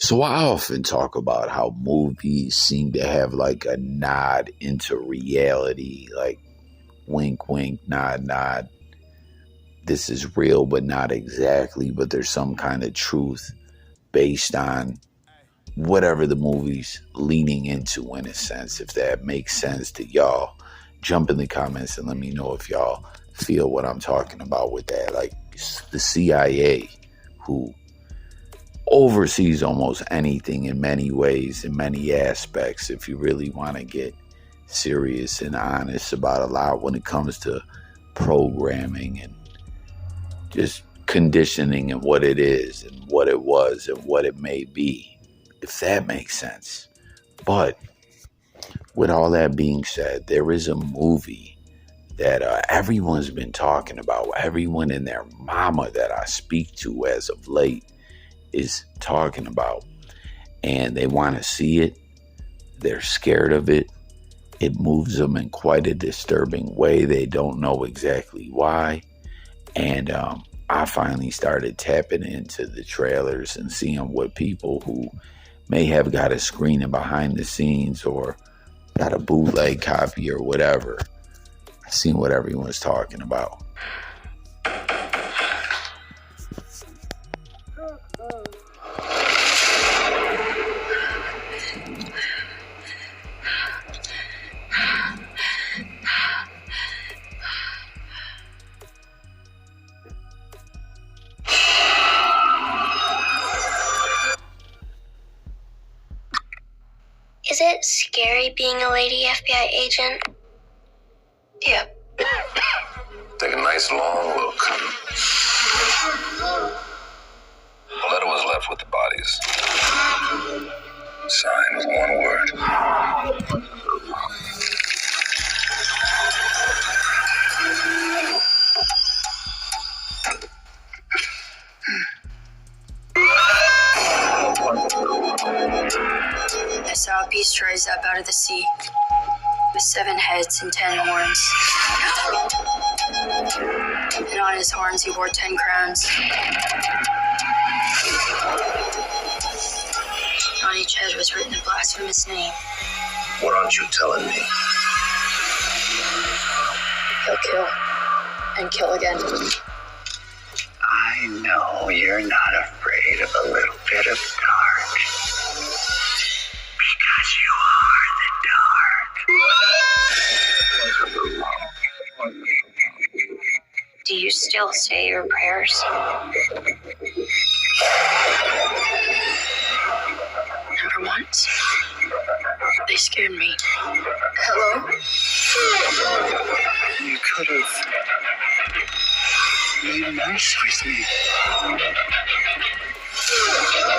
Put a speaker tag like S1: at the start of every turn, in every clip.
S1: So I often talk about how movies seem to have like a nod into reality, like wink, wink, nod, nod. This is real, but not exactly, but there's some kind of truth based on whatever the movie's leaning into, in a sense. If that makes sense to y'all, jump in the comments and let me know if y'all feel what I'm talking about with that. Like the CIA, who oversees almost anything in many ways, in many aspects, if you really want to get serious and honest about a lot when it comes to programming and just conditioning and what it is and what it was and what it may be, if that makes sense. But with all that being said, there is a movie that everyone's been talking about. Everyone and their mama that I speak to as of late is talking about, and they want to see it. They're scared of it. It moves them in quite a disturbing way. They don't know exactly why. And I finally started tapping into the trailers and seeing what people who may have got a screening behind the scenes or got a bootleg copy or whatever, seen what everyone's talking about.
S2: Is it scary being a lady FBI agent?
S3: Yeah.
S4: Take a nice long look. The letter was left with the bodies. Signed with one word.
S3: I saw a beast rise up out of the sea with 7 heads and 10 horns. And on his horns he wore 10 crowns. On each head was written a blasphemous name.
S4: What aren't you telling me?
S3: He'll kill and kill again.
S5: I know you're not afraid of a little bit of dark. Because you are the dark.
S2: Do you still say your prayers?
S3: Never once. They scared me. Hello?
S5: You could have made nice with me.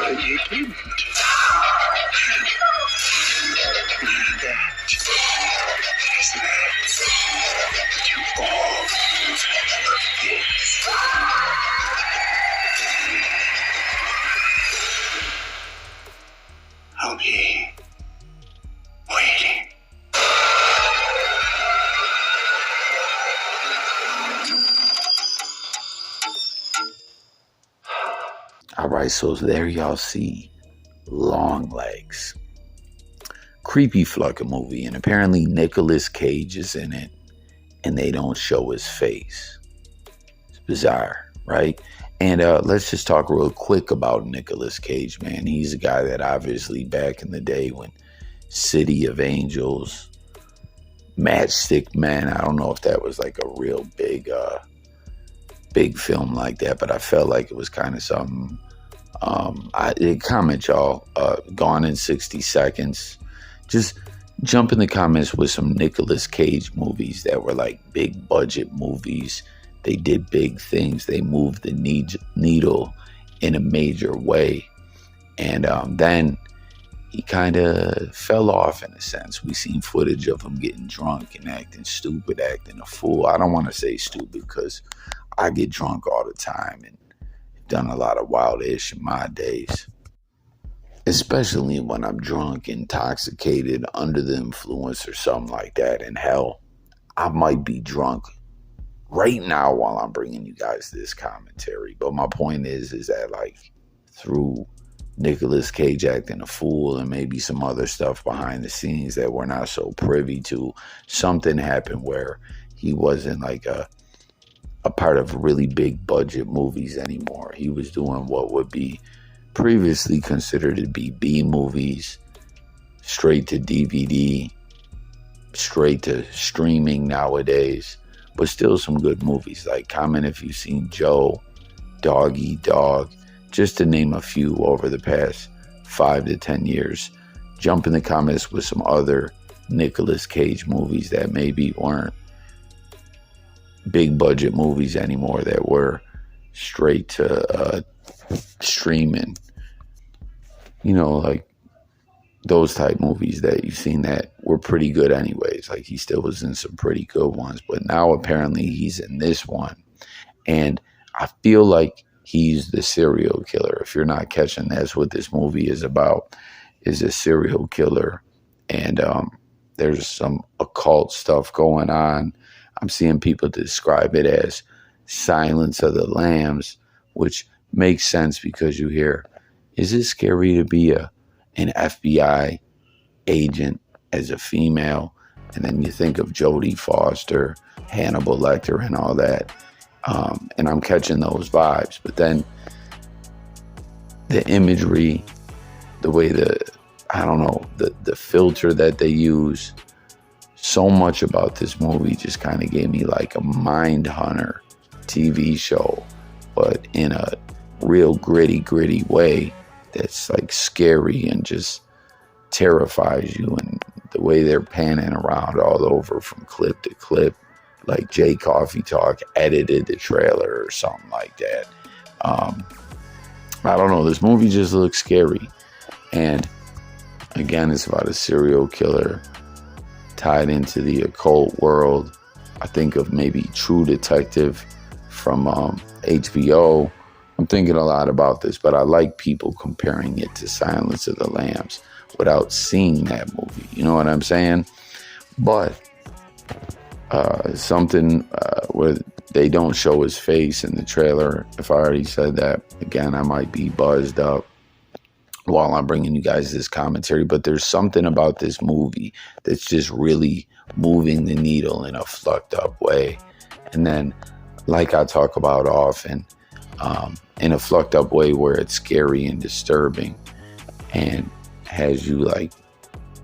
S5: But you didn't. That has led to all of this. I'll be waiting.
S1: All right, so there y'all see Longlegs. Creepy flucka movie, and apparently Nicolas Cage is in it, and they don't show his face. It's bizarre, right? And let's just talk real quick about Nicolas Cage, man. He's a guy that obviously back in the day when City of Angels, Matchstick Men, I don't know if that was like a real big film like that, but I felt like it was kind of something. Comment y'all, Gone in 60 Seconds. Just jump in the comments with some Nicolas Cage movies that were like big budget movies. They did big things. They moved the needle in a major way. And then he kind of fell off in a sense. We seen footage of him getting drunk and acting stupid, acting a fool. I don't want to say stupid because I get drunk all the time and done a lot of wild ish in my days. Especially when I'm drunk, intoxicated, under the influence or something like that. And hell, I might be drunk right now while I'm bringing you guys this commentary. But my point is that like through Nicolas Cage acting a fool and maybe some other stuff behind the scenes that we're not so privy to. Something happened where he wasn't like a part of really big budget movies anymore. He was doing what would be previously considered to be B movies, straight to DVD, straight to streaming nowadays, but still some good movies. Like, comment if you've seen Joe, Dog Eat Dog, just to name a few over the past 5 to 10 years. Jump in the comments with some other Nicolas Cage movies that maybe weren't big budget movies anymore, that were straight to streaming. You know, like those type movies that you've seen that were pretty good anyways. Like, he still was in some pretty good ones, but now apparently he's in this one. And I feel like he's the serial killer. If you're not catching, that's what this movie is about, is a serial killer. And there's some occult stuff going on. I'm seeing people describe it as Silence of the Lambs, which makes sense because you hear, is it scary to be an FBI agent as a female? And then you think of Jodie Foster, Hannibal Lecter, and all that. And I'm catching those vibes. But then the imagery, the way the filter that they use, so much about this movie just kind of gave me like a Mindhunter TV show, but in a real gritty way that's like scary and just terrifies you. And the way they're panning around all over from clip to clip, like Jay Coffee Talk edited the trailer or something like that. I don't know. This movie just looks scary. And again, it's about a serial killer tied into the occult world. I think of maybe True Detective from HBO. I'm thinking a lot about this, but I like people comparing it to Silence of the Lambs without seeing that movie. You know what I'm saying? But something where they don't show his face in the trailer. If I already said that, again, I might be buzzed up while I'm bringing you guys this commentary, but there's something about this movie that's just really moving the needle in a fucked up way. And then, like I talk about often, in a fucked up way where it's scary and disturbing and has you like,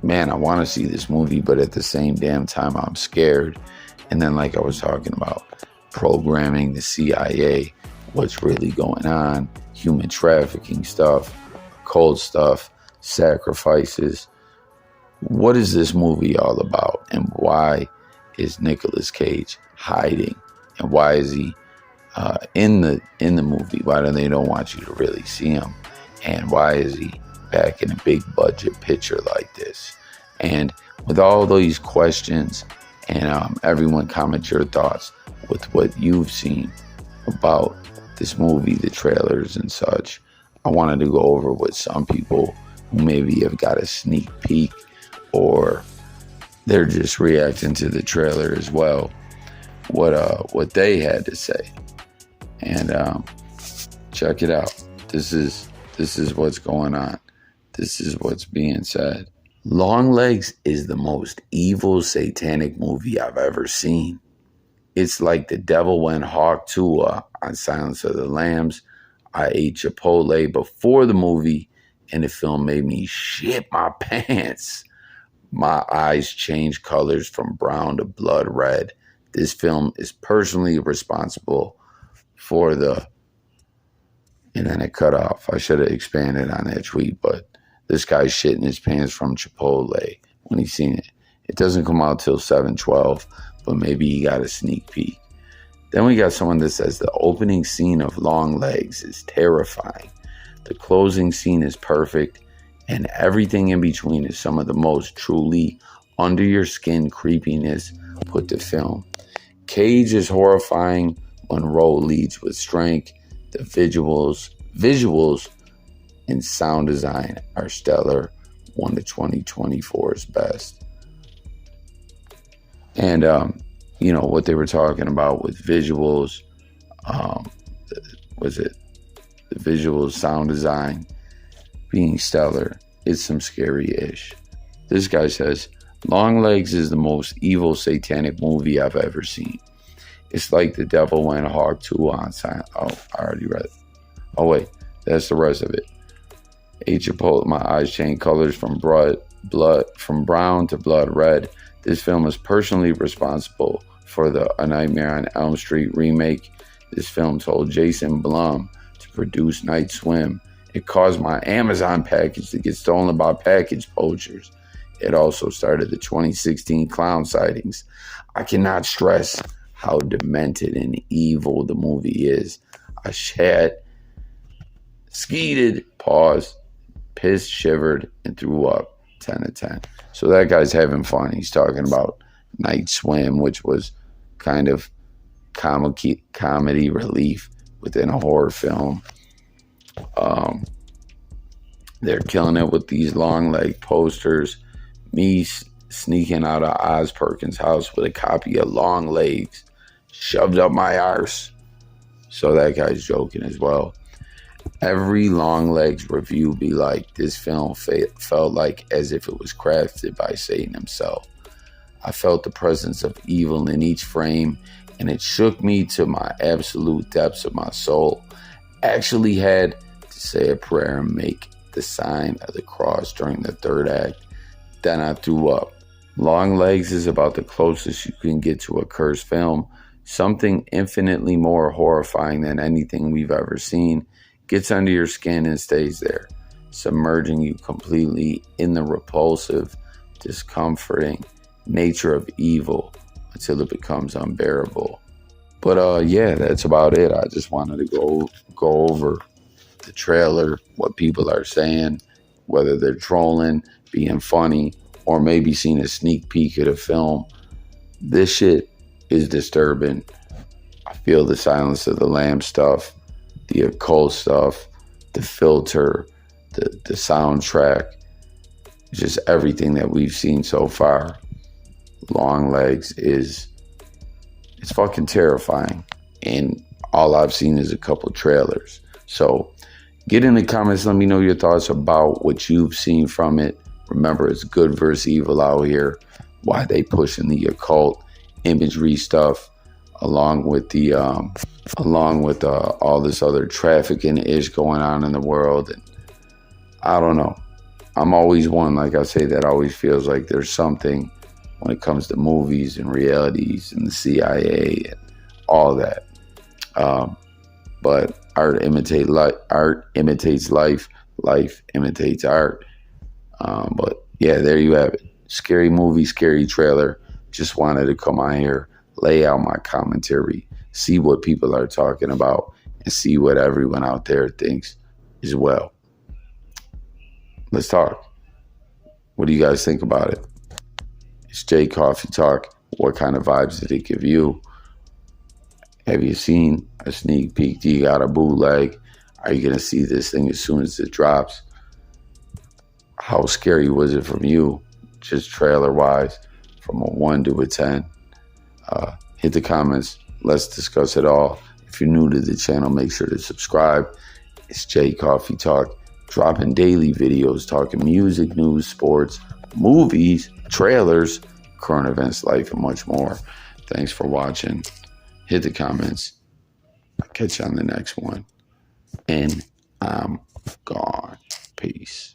S1: man, I want to see this movie, but at the same damn time, I'm scared. And then, like I was talking about, programming, the CIA, what's really going on, human trafficking stuff, cold stuff, sacrifices. What is this movie all about? And why is Nicolas Cage hiding? And why is he in the movie? Why do they don't want you to really see him? And why is he back in a big budget picture like this? And with all these questions, and everyone comment your thoughts with what you've seen about this movie, the trailers and such. I wanted to go over with some people who maybe have got a sneak peek or they're just reacting to the trailer as well, what they had to say. And check it out. This is what's going on. This is what's being said. Longlegs is the most evil satanic movie I've ever seen. It's like the devil went hawk tuah on Silence of the Lambs. I ate Chipotle before the movie, and the film made me shit my pants. My eyes changed colors from brown to blood red. This film is personally responsible for and then it cut off. I should have expanded on that tweet, but this guy's shitting his pants from Chipotle when he's seen it. It doesn't come out till 7/12, but maybe he got a sneak peek. Then we got someone that says the opening scene of Longlegs is terrifying. The closing scene is perfect, and everything in between is some of the most truly under your skin creepiness put to film. Cage is horrifying. Monroe leads with strength. The visuals and sound design are stellar. One of 2024's best. And what they were talking about with visuals, was it the visuals, sound design? being stellar. It's some scary-ish. This guy says, Longlegs is the most evil satanic movie I've ever seen. It's like The Devil Went Hog 2 on silent. Oh, I already read it. Oh, wait. That's the rest of it. Chipotle, my eyes change colors from brown to blood red. This film is personally responsible for the A Nightmare on Elm Street remake. This film told Jason Blum to produce Night Swim. It caused my Amazon package to get stolen by package poachers. It also started the 2016 clown sightings. I cannot stress how demented and evil the movie is. I shat, skeeted, paused, pissed, shivered, and threw up. 10 to 10. So that guy's having fun. He's talking about Night Swim, which was kind of comedy relief within a horror film. They're killing it with these long leg posters. Me sneaking out of Oz Perkins' house with a copy of Longlegs shoved up my arse. So that guy's joking as well. Every Longlegs review be like, this film felt like as if it was crafted by Satan himself. I felt the presence of evil in each frame, and it shook me to my absolute depths of my soul. Actually had to say a prayer and make the sign of the cross during the third act. Then I threw up. Longlegs is about the closest you can get to a cursed film. Something infinitely more horrifying than anything we've ever seen. Gets under your skin and stays there, submerging you completely in the repulsive, discomforting nature of evil until it becomes unbearable. But yeah, that's about it. I just wanted to go over the trailer, what people are saying, whether they're trolling, being funny, or maybe seeing a sneak peek of the film. This shit is disturbing. I feel the Silence of the Lambs stuff, the occult stuff, the filter, the soundtrack, just everything that we've seen so far. Longlegs it's fucking terrifying. And all I've seen is a couple trailers. So get in the comments, let me know your thoughts about what you've seen from it. Remember, it's good versus evil out here. Why they pushing the occult imagery stuff along with all this other trafficking ish going on in the world. And I don't know. I'm always one, like I say, that always feels like there's something when it comes to movies and realities and the CIA and all that. But art imitates life. Life imitates art. But yeah, there you have it. Scary movie, scary trailer. Just wanted to come on here, lay out my commentary, see what people are talking about, and see what everyone out there thinks as well. Let's talk. What do you guys think about it? It's Jay Coffee Talk. What kind of vibes did it give you? Have you seen a sneak peek? Do you got a bootleg? Are you going to see this thing as soon as it drops? How scary was it from you, just trailer-wise, from a 1 to a 10? Hit the comments. Let's discuss it all. If you're new to the channel, make sure to subscribe. It's Jay Coffee Talk, dropping daily videos, talking music, news, sports, movies, trailers, current events, life, and much more. Thanks for watching. Hit the comments. I'll catch you on the next one. And I'm gone. Peace.